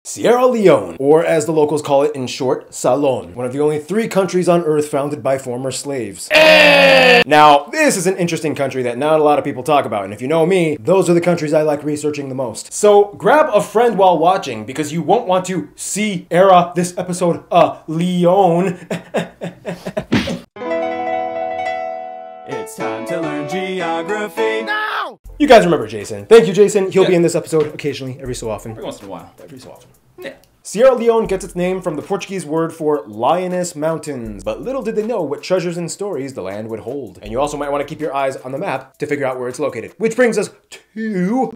Sierra Leone, or as the locals call it in short, Salon, one of the only 3 countries on earth founded by former slaves. Now, this is an interesting country that not a lot of people talk about, and if you know me, those are the countries I like researching the most. So grab a friend while watching, because you won't want to Sierra this episode Leone. It's time to learn geography now! You guys remember Jason. Thank you, Jason. He'll be in this episode occasionally, every so often. Every once in a while. Every so often. Yeah. Sierra Leone gets its name from the Portuguese word for lioness mountains, but little did they know what treasures and stories the land would hold. And you also might want to keep your eyes on the map to figure out where it's located. Which brings us to...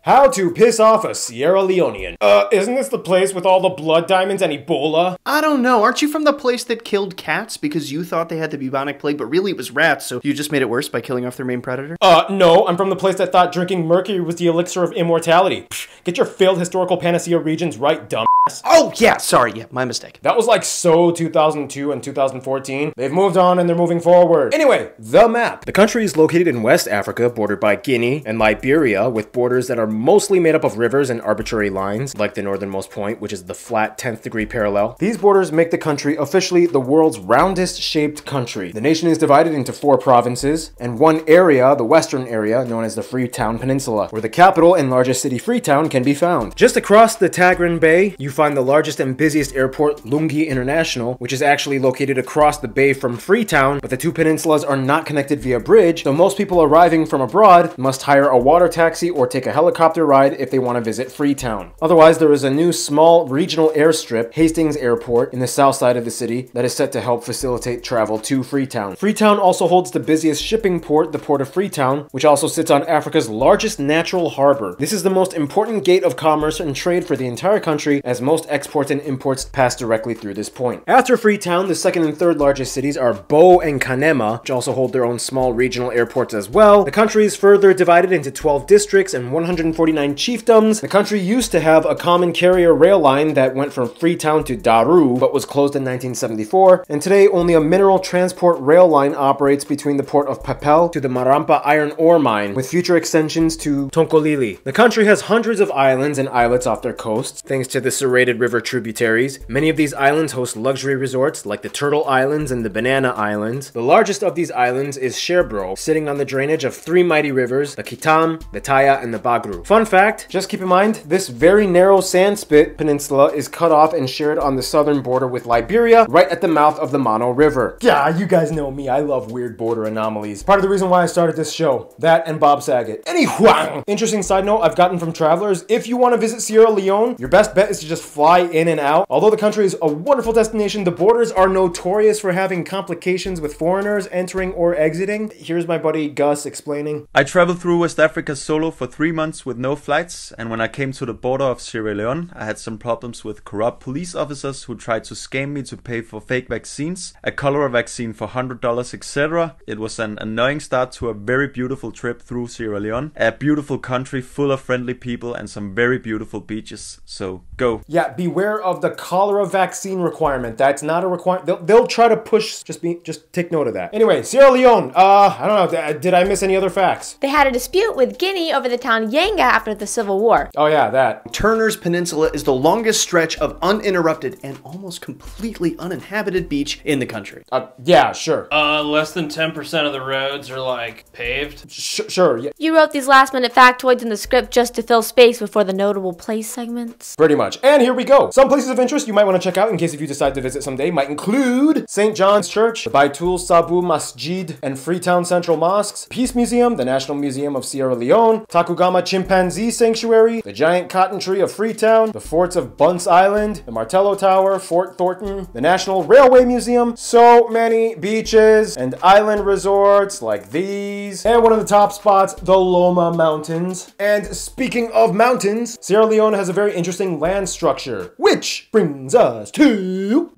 how to piss off a Sierra Leonean. Isn't this the place with all the blood diamonds and Ebola? I don't know. Aren't you from the place that killed cats because you thought they had the bubonic plague, but really it was rats, so you just made it worse by killing off their main predator? No, I'm from the place that thought drinking mercury was the elixir of immortality. Psh, get your failed historical panacea regions right, dumb. Oh, yeah, sorry, yeah, my mistake. That was like so 2002 and 2014. They've moved on and they're moving forward. Anyway, the map. The country is located in West Africa, bordered by Guinea and Liberia, with borders that are mostly made up of rivers and arbitrary lines, like the northernmost point, which is the flat 10th degree parallel. These borders make the country officially the world's roundest shaped country. The nation is divided into 4 provinces, and one area, the western area, known as the Freetown Peninsula, where the capital and largest city, Freetown, can be found. Just across the Tagrin Bay, you find the largest and busiest airport, Lungi International, which is actually located across the bay from Freetown, but the 2 peninsulas are not connected via bridge, so most people arriving from abroad must hire a water taxi or take a helicopter ride if they want to visit Freetown. Otherwise, there is a new small regional airstrip, Hastings Airport, in the south side of the city that is set to help facilitate travel to Freetown. Freetown also holds the busiest shipping port, the Port of Freetown, which also sits on Africa's largest natural harbor. This is the most important gate of commerce and trade for the entire country, as most exports and imports pass directly through this point. After Freetown, the second and third largest cities are Bo and Kanema, which also hold their own small regional airports as well. The country is further divided into 12 districts and 149 chiefdoms. The country used to have a common carrier rail line that went from Freetown to Daru, but was closed in 1974, and today only a mineral transport rail line operates between the port of Papel to the Marampa iron ore mine, with future extensions to Tonkolili. The country has hundreds of islands and islets off their coasts, thanks to the serrated river tributaries. Many of these islands host luxury resorts like the Turtle Islands and the Banana Islands. The largest of these islands is Sherbro, sitting on the drainage of 3 mighty rivers, the Kitam, the Taya, and the Bagru. Fun fact, just keep in mind, this very narrow sandspit peninsula is cut off and shared on the southern border with Liberia, right at the mouth of the Mono River. Yeah, you guys know me, I love weird border anomalies. Part of the reason why I started this show. That and Bob Saget. Anyway, interesting side note I've gotten from travelers, if you want to visit Sierra Leone, your best bet is to just fly in and out. Although the country is a wonderful destination, the borders are notorious for having complications with foreigners entering or exiting. Here's my buddy Gus explaining. I traveled through West Africa solo for 3 months with no flights, and when I came to the border of Sierra Leone, I had some problems with corrupt police officers who tried to scam me to pay for fake vaccines, a cholera vaccine for $100, etc. It was an annoying start to a very beautiful trip through Sierra Leone, a beautiful country full of friendly people and some very beautiful beaches, so go. Yeah, beware of the cholera vaccine requirement. That's not a requirement. They'll try to push, just take note of that. Anyway, Sierra Leone, I don't know, did I miss any other facts? They had a dispute with Guinea over the town Yanga after the Civil War. Oh yeah, that. Turner's Peninsula is the longest stretch of uninterrupted and almost completely uninhabited beach in the country. Yeah, sure. Less than 10% of the roads are like paved. Sure, yeah. You wrote these last minute factoids in the script just to fill space before the notable place segments. Pretty much. And here we go. Some places of interest you might want to check out in case if you decide to visit someday might include St. John's Church, the Baitul Sabu Masjid and Freetown Central Mosques, Peace Museum, the National Museum of Sierra Leone, Takugama Chimpanzee Sanctuary, the Giant Cotton Tree of Freetown, the forts of Bunce Island, the Martello Tower, Fort Thornton, the National Railway Museum, so many beaches and island resorts like these, and one of the top spots, the Loma Mountains. And speaking of mountains, Sierra Leone has a very interesting land structure, which brings us to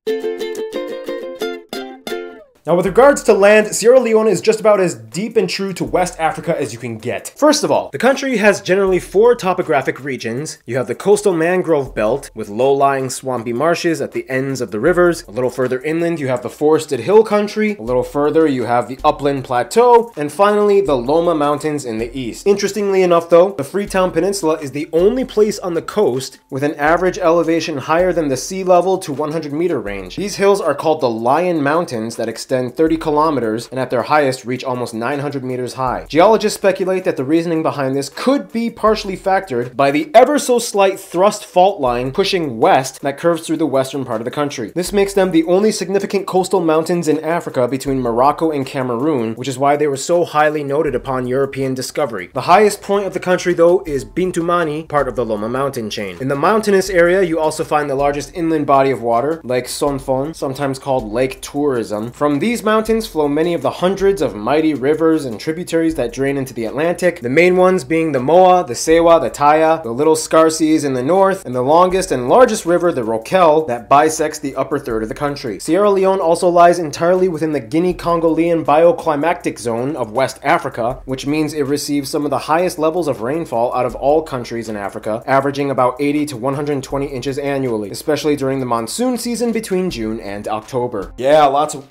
Now, with regards to land, Sierra Leone is just about as deep and true to West Africa as you can get. First of all, the country has generally 4 topographic regions. You have the coastal mangrove belt with low-lying swampy marshes at the ends of the rivers. A little further inland, you have the forested hill country. A little further, you have the upland plateau. And finally, the Loma Mountains in the east. Interestingly enough, though, the Freetown Peninsula is the only place on the coast with an average elevation higher than the sea level to 100-meter range. These hills are called the Lion Mountains that extend 30 kilometers and at their highest reach almost 900 meters high. Geologists speculate that the reasoning behind this could be partially factored by the ever so slight thrust fault line pushing west that curves through the western part of the country. This makes them the only significant coastal mountains in Africa between Morocco and Cameroon, which is why they were so highly noted upon European discovery. The highest point of the country, though, is Bintumani, part of the Loma mountain chain. In the mountainous area, you also find the largest inland body of water, Lake Sonfon, sometimes called Lake Tourism. From these mountains flow many of the hundreds of mighty rivers and tributaries that drain into the Atlantic, the main ones being the Moa, the Sewa, the Taya, the Little Scarseas in the north, and the longest and largest river, the Rokel, that bisects the upper third of the country. Sierra Leone also lies entirely within the Guinea-Congolean bioclimatic zone of West Africa, which means it receives some of the highest levels of rainfall out of all countries in Africa, averaging about 80 to 120 inches annually, especially during the monsoon season between June and October. Yeah, lots of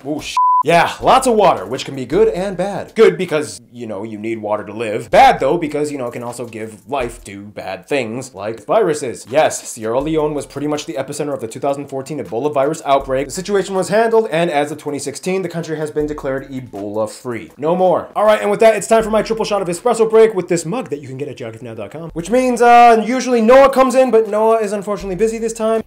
lots of water, which can be good and bad. Good because, you know, you need water to live. Bad, though, because, you know, it can also give life to bad things, like viruses. Yes, Sierra Leone was pretty much the epicenter of the 2014 Ebola virus outbreak. The situation was handled, and as of 2016, the country has been declared Ebola-free. No more. All right, and with that, it's time for my triple shot of espresso break with this mug that you can get at geographynow.com, which means, usually Noah comes in, but Noah is unfortunately busy this time.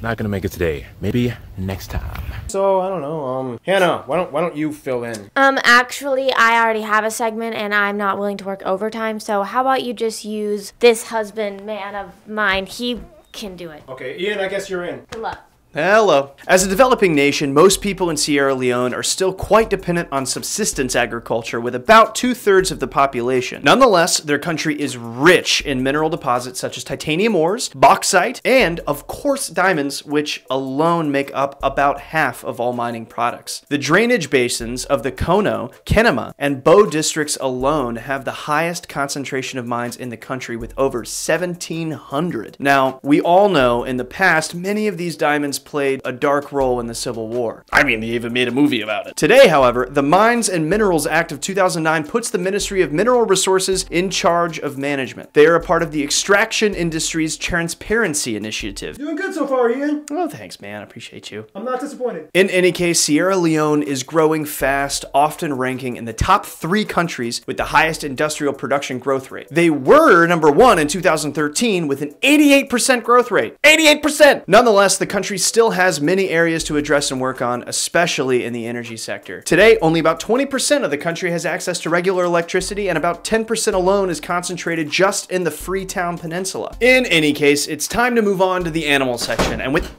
Not gonna make it today. Maybe next time. So, I don't know, Hannah, why don't you fill in? Actually, I already have a segment and I'm not willing to work overtime, so how about you just use this husband man of mine? He can do it. Okay, Ian, I guess you're in. Good luck. Hello. As a developing nation, most people in Sierra Leone are still quite dependent on subsistence agriculture, with about 2/3 of the population. Nonetheless, their country is rich in mineral deposits such as titanium ores, bauxite, and, of course, diamonds, which alone make up about half of all mining products. The drainage basins of the Kono, Kenema, and Bo districts alone have the highest concentration of mines in the country, with over 1,700. Now, we all know in the past, many of these diamonds played a dark role in the Civil War. I mean, they even made a movie about it. Today, however, the Mines and Minerals Act of 2009 puts the Ministry of Mineral Resources in charge of management. They are a part of the extraction industry's transparency initiative. Doing good so far, Ian. Oh, thanks, man. I appreciate you. I'm not disappointed. In any case, Sierra Leone is growing fast, often ranking in the top 3 countries with the highest industrial production growth rate. They were number 1 in 2013 with an 88% growth rate. 88%! Nonetheless, the country still has many areas to address and work on, especially in the energy sector. Today, only about 20% of the country has access to regular electricity, and about 10% alone is concentrated just in the Freetown Peninsula. In any case, it's time to move on to the animal section, and with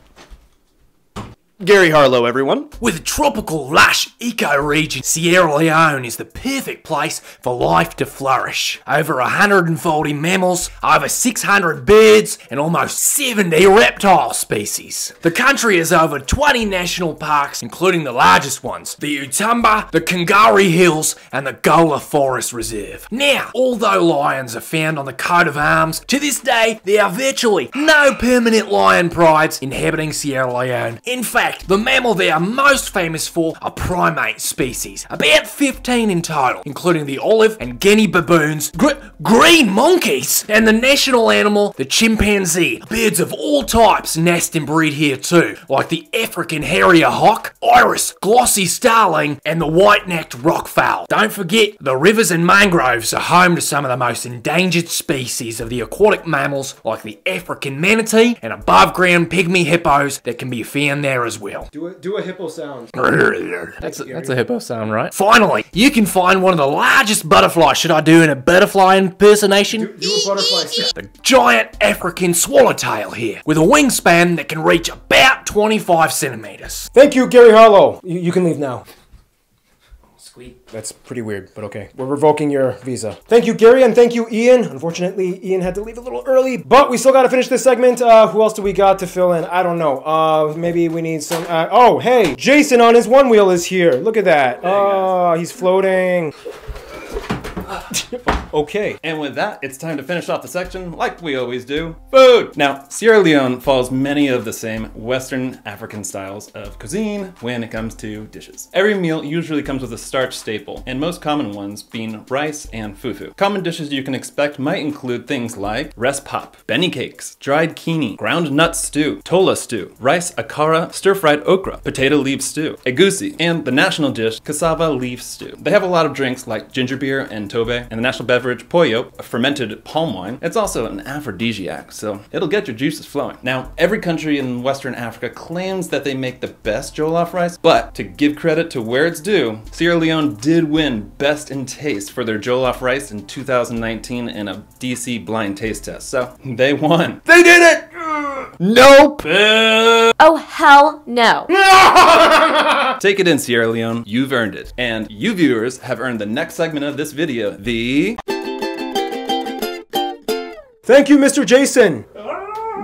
Gary Harlow, everyone. With a tropical, lush eco-region, Sierra Leone is the perfect place for life to flourish. Over 140 mammals, over 600 birds, and almost 70 reptile species. The country has over 20 national parks, including the largest ones, the Utumba, the Kungari Hills, and the Gola Forest Reserve. Now, although lions are found on the coat of arms, to this day, there are virtually no permanent lion prides inhabiting Sierra Leone. In fact, the mammal they are most famous for are primate species, about 15 in total, including the olive and guinea baboons, green monkeys, and the national animal, the chimpanzee. Birds of all types nest and breed here too, like the African harrier hawk, iris, glossy starling, and the white-necked rockfowl. Don't forget, the rivers and mangroves are home to some of the most endangered species of the aquatic mammals, like the African manatee and above-ground pygmy hippos that can be found there as well. Do a hippo sound. That's a hippo sound, right? Finally, you can find one of the largest butterflies. Should I do a butterfly impersonation? Do a butterfly sound. The giant African swallowtail here, with a wingspan that can reach about 25 centimeters. Thank you, Gary Harlow. You can leave now. Sweet. That's pretty weird, but okay. We're revoking your visa. Thank you, Gary, and thank you, Ian. Unfortunately, Ian had to leave a little early, but we still got to finish this segment. Who else do we got to fill in? I don't know. Maybe we need some... oh, hey, Jason on his one wheel is here. Look at that. Oh, he's floating. Okay. And with that, it's time to finish off the section like we always do. Food! Now, Sierra Leone follows many of the same Western African styles of cuisine when it comes to dishes. Every meal usually comes with a starch staple, and most common ones being rice and fufu. Common dishes you can expect might include things like res pap, beni cakes, dried kini, ground nut stew, tola stew, rice akara, stir-fried okra, potato leaf stew, egusi, and the national dish, cassava leaf stew. They have a lot of drinks like ginger beer and tobe, and the national beverage pollo, a fermented palm wine. It's also an aphrodisiac, so it'll get your juices flowing. Now, every country in Western Africa claims that they make the best jollof rice, but to give credit to where it's due, Sierra Leone did win Best in Taste for their jollof rice in 2019 in a DC blind taste test, so they won. They did it! Nope! Oh, hell no. Take it in, Sierra Leone. You've earned it. And you viewers have earned the next segment of this video, the... Thank you, Mr. Jason.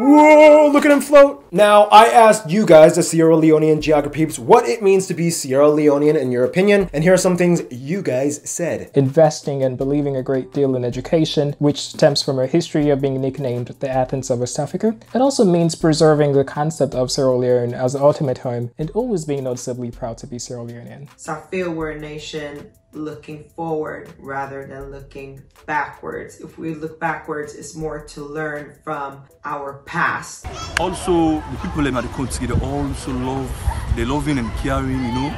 Whoa, look at him float. Now, I asked you guys, the Sierra Leonean geography peeps, what it means to be Sierra Leonean in your opinion, and here are some things you guys said. Investing and believing a great deal in education, which stems from our history of being nicknamed the Athens of West Africa. It also means preserving the concept of Sierra Leone as the ultimate home, and always being noticeably proud to be Sierra Leonean. So I feel we're a nation looking forward rather than looking backwards. If we look backwards, it's more to learn from our past. Also, the people in the country, they also they're loving and caring, you know.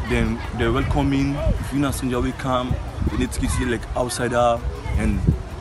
Then they're welcoming. If you're not saying you're welcome, they need to get you like outsider, and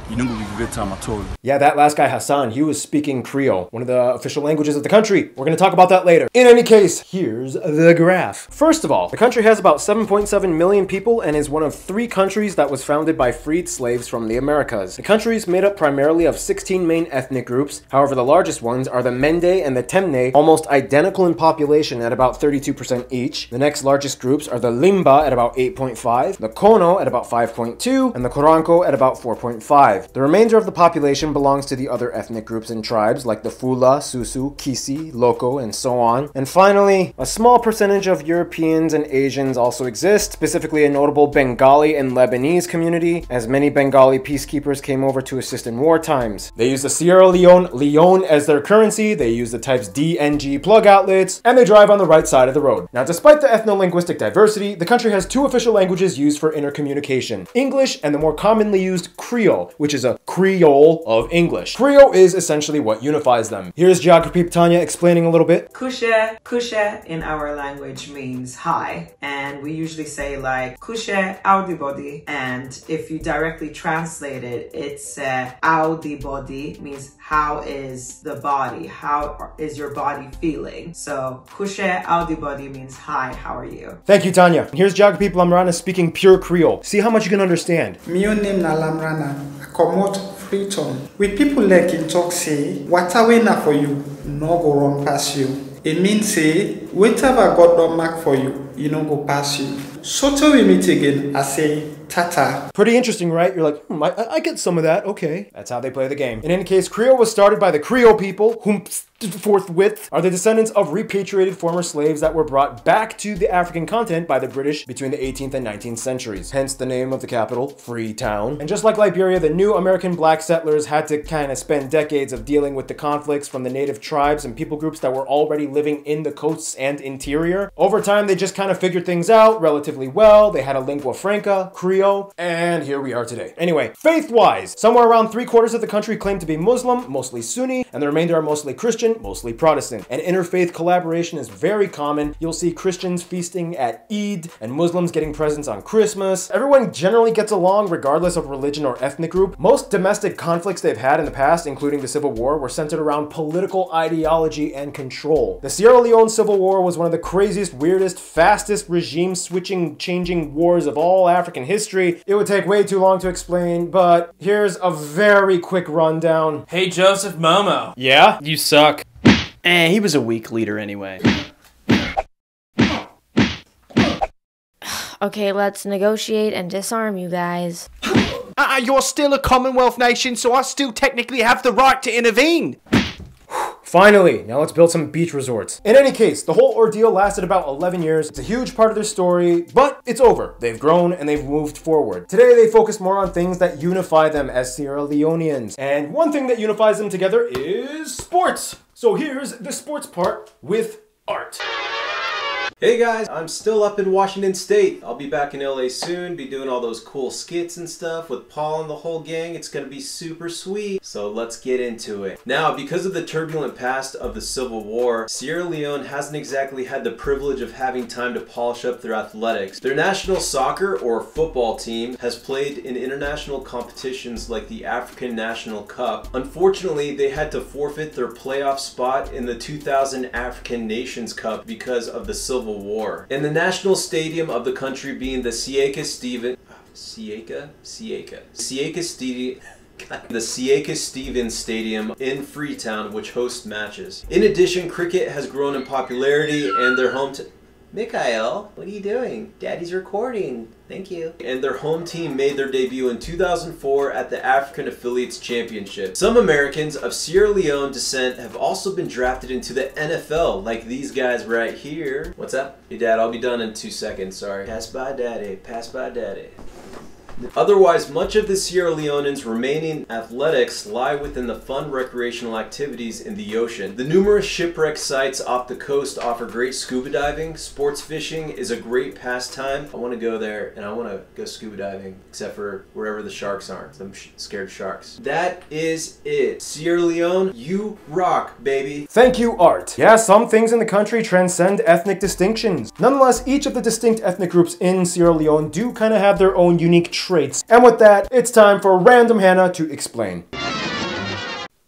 you don't go with time at all. Yeah, that last guy, Hassan, he was speaking Creole, one of the official languages of the country. We're going to talk about that later. In any case, here's the graph. First of all, the country has about 7.7 million people and is one of 3 countries that was founded by freed slaves from the Americas. The country is made up primarily of 16 main ethnic groups. However, the largest ones are the Mende and the Temne, almost identical in population at about 32% each. The next largest groups are the Limba at about 8.5, the Kono at about 5.2, and the Koranko at about 4.5. The remainder of the population belongs to the other ethnic groups and tribes like the Fula, Susu, Kisi, Loko, and so on. And finally, a small percentage of Europeans and Asians also exist, specifically a notable Bengali and Lebanese community, as many Bengali peacekeepers came over to assist in war times. They use the Sierra Leone as their currency, they use the types D and G plug outlets, and they drive on the right side of the road. Now, despite the ethno-linguistic diversity, the country has 2 official languages used for intercommunication: English and the more commonly used Creole, which is a Creole of English. Creole is essentially what unifies them. Here's Geography Tanya explaining a little bit. Kushe in our language means hi, and we usually say like kushe audibody, and if you directly translate it, it's audibody means how is the body, how is your body feeling. So kushe audibody means hi, how are you? Thank you, Tanya. Here's Geography Lamrana speaking pure Creole. See how much you can understand. My name na Lamrana. Comot Freetown. With people like in talk say, what I win for you, no go run past you. It means say, whatever God don't mark for you, you no go pass you. So till we meet again, I say, tata. Pretty interesting, right? You're like, I get some of that, okay. That's how they play the game. In any case, Creole was started by the Creole people, whom forthwith are the descendants of repatriated former slaves that were brought back to the African continent by the British between the 18th and 19th centuries. Hence the name of the capital, Freetown. And just like Liberia, the new American black settlers had to kind of spend decades of dealing with the conflicts from the native tribes and people groups that were already living in the coasts and interior. Over time, they just kind of figured things out relatively well. They had a lingua franca, Creole, and here we are today. Anyway, faith-wise, somewhere around 3/4 of the country claim to be Muslim, mostly Sunni, and the remainder are mostly Christian, mostly Protestant. And interfaith collaboration is very common. You'll see Christians feasting at Eid and Muslims getting presents on Christmas. Everyone generally gets along regardless of religion or ethnic group. Most domestic conflicts they've had in the past, including the Civil War, were centered around political ideology and control. The Sierra Leone Civil War was one of the craziest, weirdest, fastest regime switching, changing wars of all African history. It would take way too long to explain, but here's a very quick rundown. Hey, Joseph Momo. Yeah? You suck. He was a weak leader anyway. Okay, let's negotiate and disarm you guys. You're still a Commonwealth nation, so I still technically have the right to intervene. Finally, now let's build some beach resorts. In any case, the whole ordeal lasted about 11 years. It's a huge part of their story, but it's over. They've grown and they've moved forward. Today, they focus more on things that unify them as Sierra Leoneans. And one thing that unifies them together is sports. So here's the sports part with Art. Hey guys, I'm still up in Washington State. I'll be back in LA soon, be doing all those cool skits and stuff with Paul and the whole gang. It's gonna be super sweet. So let's get into it. Now, because of the turbulent past of the Civil War, Sierra Leone hasn't exactly had the privilege of having time to polish up their athletics. Their national soccer or football team has played in international competitions like the African National Cup. Unfortunately, they had to forfeit their playoff spot in the 2000 African Nations Cup because of the Civil War. In the national stadium of the country being the Sieka Stevens Stadium in Freetown, which hosts matches. In addition, cricket has grown in popularity and their home Mikhail, what are you doing? Daddy's recording. Thank you. And their home team made their debut in 2004 at the African Affiliates Championship. Some Americans of Sierra Leone descent have also been drafted into the NFL, like these guys right here. What's up? Hey Dad, I'll be done in 2 seconds, sorry. Pass by Daddy, pass by Daddy. Otherwise, much of the Sierra Leoneans' remaining athletics lie within the fun recreational activities in the ocean. The numerous shipwreck sites off the coast offer great scuba diving. Sports fishing is a great pastime. I want to go there and I want to go scuba diving, except for wherever the sharks aren't. I'm scared of sharks. That is it. Sierra Leone, you rock, baby. Thank you, Art. Yeah, some things in the country transcend ethnic distinctions. Nonetheless, each of the distinct ethnic groups in Sierra Leone do kind of have their own unique traits. And with that, it's time for Random Hannah to explain.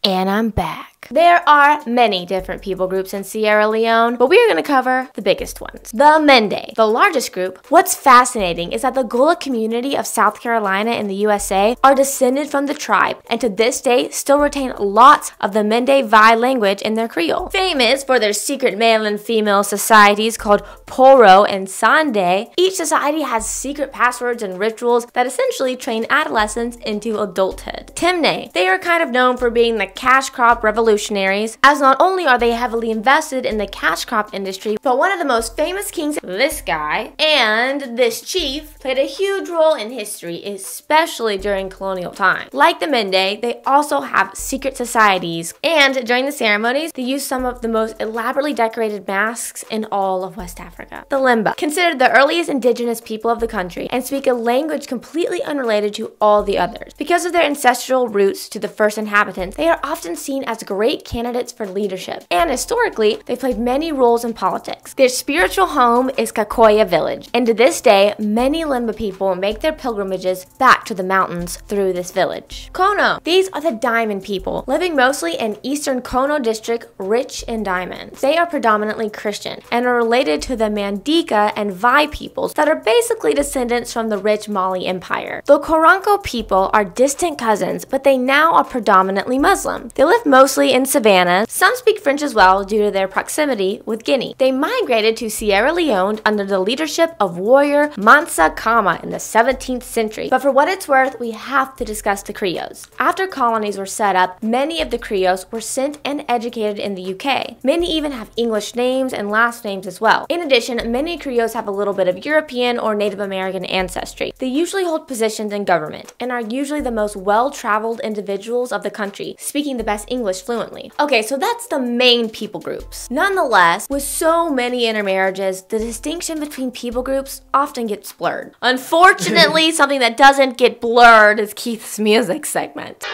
And I'm back. There are many different people groups in Sierra Leone, but we're going to cover the biggest ones. The Mende, the largest group. What's fascinating is that the Gullah community of South Carolina in the USA are descended from the tribe, and to this day still retain lots of the Mende Vai language in their Creole. Famous for their secret male and female societies called Poro and Sande, each society has secret passwords and rituals that essentially train adolescents into adulthood. Timne, they are kind of known for being the cash crop revolutionaries, as not only are they heavily invested in the cash crop industry, but one of the most famous kings, this guy, and this chief played a huge role in history, especially during colonial times. Like the Mende, they also have secret societies, and during the ceremonies, they use some of the most elaborately decorated masks in all of West Africa. The Limba, considered the earliest indigenous people of the country, and speak a language completely unrelated to all the others. Because of their ancestral roots to the first inhabitants, they are often seen as great candidates for leadership, and historically, they played many roles in politics. Their spiritual home is Kakoya village, and to this day, many Limba people make their pilgrimages back to the mountains through this village. Kono, these are the diamond people, living mostly in eastern Kono district, rich in diamonds. They are predominantly Christian, and are related to the Mandika and Vai peoples that are basically descendants from the rich Mali Empire. The Koranko people are distant cousins, but they now are predominantly Muslim. They live mostly in Savannah. Some speak French as well due to their proximity with Guinea. They migrated to Sierra Leone under the leadership of warrior Mansa Kama in the 17th century. But for what it's worth, we have to discuss the Creoles. After colonies were set up, many of the Creoles were sent and educated in the UK. Many even have English names and last names as well. In addition, many Creoles have a little bit of European or Native American ancestry. They usually hold positions in government and are usually the most well-traveled individuals of the country, speaking the best English fluently. Okay, so that's the main people groups. Nonetheless, with so many intermarriages, the distinction between people groups often gets blurred. Unfortunately, something that doesn't get blurred is Keith's music segment.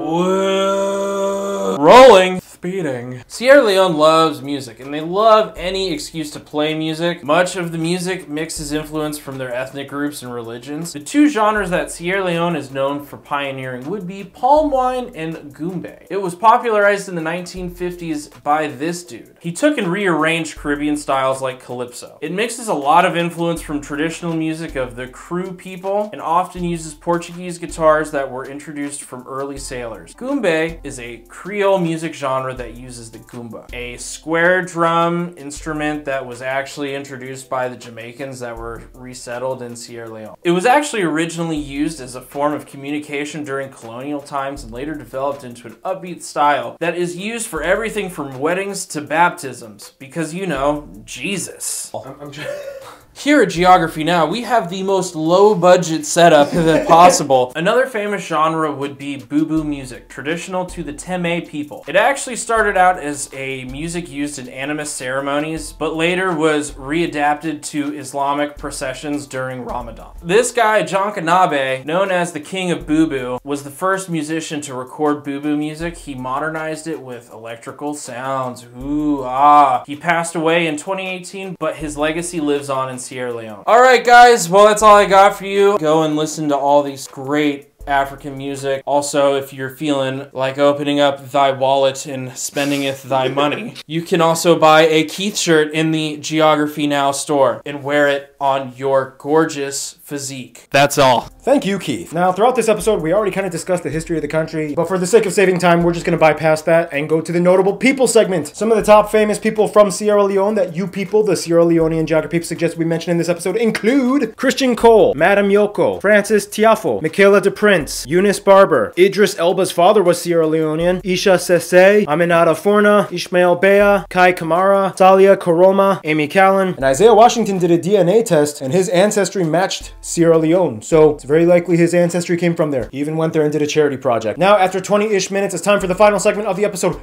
Whoa. Rolling. Speeding. Sierra Leone loves music, and they love any excuse to play music. Much of the music mixes influence from their ethnic groups and religions. The two genres that Sierra Leone is known for pioneering would be palm wine and goombay. It was popularized in the 1950s by this dude. He took and rearranged Caribbean styles like calypso. It mixes a lot of influence from traditional music of the Kru people and often uses Portuguese guitars that were introduced from early sailors. Goombay is a Creole music genre genre that uses the goomba, a square drum instrument that was actually introduced by the Jamaicans that were resettled in Sierra Leone. It was actually originally used as a form of communication during colonial times and later developed into an upbeat style that is used for everything from weddings to baptisms because, you know, Jesus. Here at Geography Now, we have the most low-budget setup possible. Another famous genre would be boo-boo music, traditional to the Teme people. It actually started out as a music used in animist ceremonies, but later was readapted to Islamic processions during Ramadan. This guy, John Kanabe, known as the King of Boo-Boo, was the first musician to record boo-boo music. He modernized it with electrical sounds. Ooh, ah. He passed away in 2018, but his legacy lives on in Sierra Leone. Alright guys, well that's all I got for you. Go and listen to all these great African music. Also, if you're feeling like opening up thy wallet and spendingeth thy money, you can also buy a Keith shirt in the Geography Now store and wear it on your gorgeous physique. That's all. Thank you, Keith. Now, throughout this episode, we already kind of discussed the history of the country, but for the sake of saving time, we're just going to bypass that and go to the notable people segment. Some of the top famous people from Sierra Leone that you people, the Sierra Leonean geography suggest we mention in this episode include Christian Cole, Madame Yoko, Francis Tiafo, Michaela de Prince, Eunice Barber, Idris Elba's father was Sierra Leonean, Isha Sese, Aminata Forna, Ishmael Bea, Kai Kamara, Salia Koroma, Amy Callan, and Isaiah Washington did a DNA test and his ancestry matched Sierra Leone, so it's very likely his ancestry came from there. He even went there and did a charity project. Now, after 20-ish minutes, it's time for the final segment of the episode,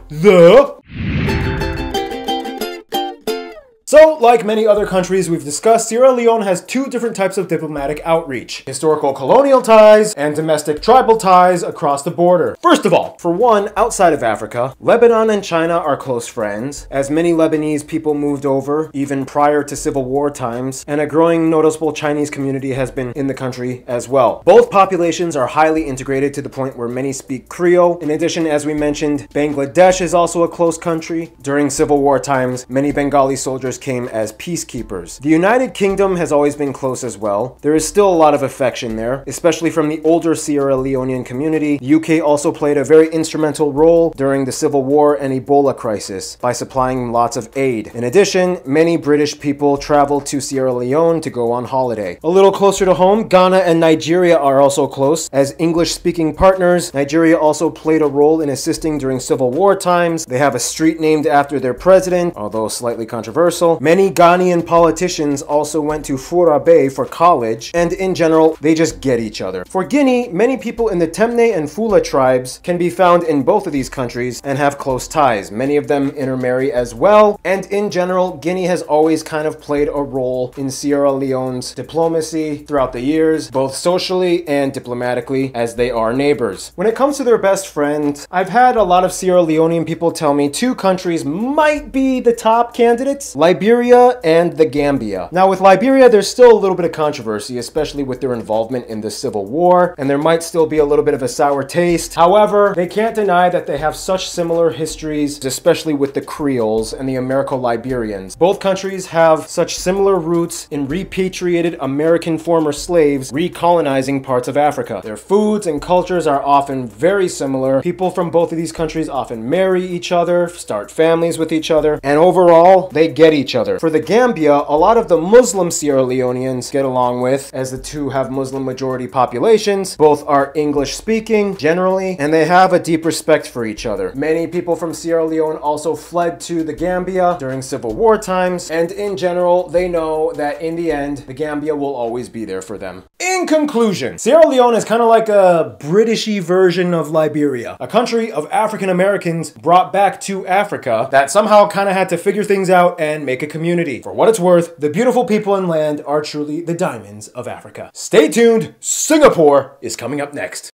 So, like many other countries we've discussed, Sierra Leone has two different types of diplomatic outreach: historical colonial ties and domestic tribal ties across the border. First of all, for one, outside of Africa, Lebanon and China are close friends, as many Lebanese people moved over even prior to Civil War times, and a growing noticeable Chinese community has been in the country as well. Both populations are highly integrated to the point where many speak Creole. In addition, as we mentioned, Bangladesh is also a close country. During Civil War times, many Bengali soldiers came as peacekeepers. The United Kingdom has always been close as well. There is still a lot of affection there, especially from the older Sierra Leonean community. The UK also played a very instrumental role during the Civil War and Ebola crisis by supplying lots of aid. In addition, many British people traveled to Sierra Leone to go on holiday. A little closer to home, Ghana and Nigeria are also close. As English-speaking partners, Nigeria also played a role in assisting during Civil War times. They have a street named after their president, although slightly controversial. Many Ghanaian politicians also went to Fura Bay for college, and in general, they just get each other. For Guinea, many people in the Temne and Fula tribes can be found in both of these countries and have close ties. Many of them intermarry as well, and in general, Guinea has always kind of played a role in Sierra Leone's diplomacy throughout the years, both socially and diplomatically, as they are neighbors. When it comes to their best friend, I've had a lot of Sierra Leonean people tell me two countries might be the top candidates: Liberia and the Gambia. Now, with Liberia, there's still a little bit of controversy, especially with their involvement in the Civil War, and there might still be a little bit of a sour taste. However, they can't deny that they have such similar histories, especially with the Creoles and the Americo-Liberians. Both countries have such similar roots in repatriated American former slaves recolonizing parts of Africa. Their foods and cultures are often very similar. People from both of these countries often marry each other, start families with each other, and overall, they get each other. For the Gambia, a lot of the Muslim Sierra Leoneans get along with, as the two have Muslim majority populations. Both are English speaking generally, and they have a deep respect for each other. Many people from Sierra Leone also fled to the Gambia during Civil War times, and in general, they know that in the end, the Gambia will always be there for them. In conclusion, Sierra Leone is kind of like a Britishy version of Liberia, a country of African Americans brought back to Africa that somehow kind of had to figure things out and make a community. For what it's worth, the beautiful people and land are truly the diamonds of Africa. Stay tuned, Singapore is coming up next.